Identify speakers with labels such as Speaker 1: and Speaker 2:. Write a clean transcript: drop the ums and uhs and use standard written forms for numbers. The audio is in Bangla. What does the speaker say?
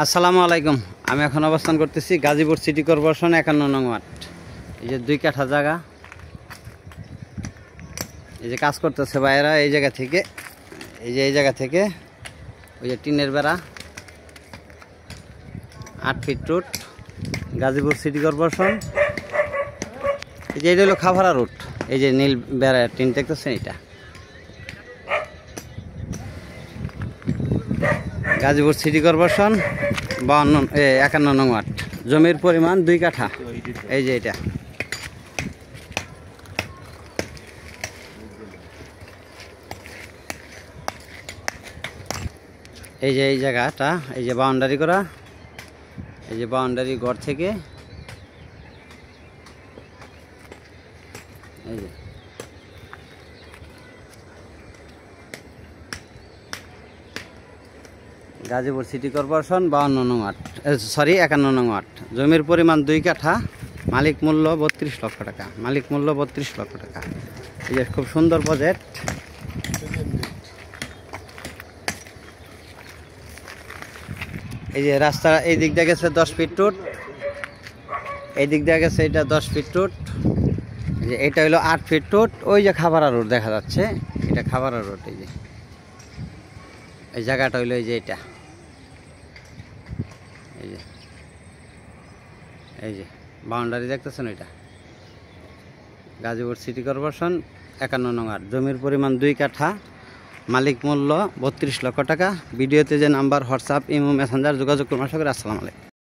Speaker 1: আসসালামু আলাইকুম। আমি এখন অবস্থান করতেছি গাজীপুর সিটি কর্পোরেশন 51 নং ওয়ার্ড। এই যে 2 কাঠা জায়গা, এই যে কাজ করতেছে ভাইয়েরা এই জায়গা থেকে, এই জায়গা থেকে ওই যে টিনের বেড়া 8 feet route, Gazipur city corporation. এই যে এটা হলো খাভাড়া রুট, এই যে নীল বেড়া টিন দেখতেছেন, এটা গাজীপুর সিটি কর্পোরেশন 51 নং ওয়ার্ড। জমির পরিমাণ 2 কাঠা। এই যে এটা এই যে এই জায়গাটা, এই যে বাউন্ডারি করা, এই যে বাউন্ডারি ঘর থেকে এই যে গাজীপুর সিটি কর্পোরেশন 52 নং ওয়ার্ড, 51 নং ওয়ার্ড। জমির পরিমাণ 2 কাঠা, মালিক মূল্য 32 লক্ষ টাকা। মালিক মূল্য 32 লক্ষ টাকা। এই যে খুব সুন্দর প্রজেক্ট। এই যে রাস্তা এই দিক দিয়ে গেছে 10 ফিট রুট, এই দিক দিয়ে গেছে এটা 10 ফিট রুট, এই যে এটা হলো 8 ফিট রুট। ওই যে খাভাড়া রোড দেখা যাচ্ছে, এটা খাভাড়া রোড। এই যে এই জায়গাটা হইলো এই যে এটা, এই যে বাউন্ডারি দেখতেছেন, ওইটা গাজীপুর সিটি কর্পোরেশন 51 নং ওয়ার্ড। জমির পরিমাণ 2 কাঠা, মালিক মূল্য 32 লক্ষ টাকা। ভিডিওতে যে নাম্বার হোয়াটসঅ্যাপ, ইমো, মেসেঞ্জার যোগাযোগ করুন। আশা করি। আসসালামু আলাইকুম।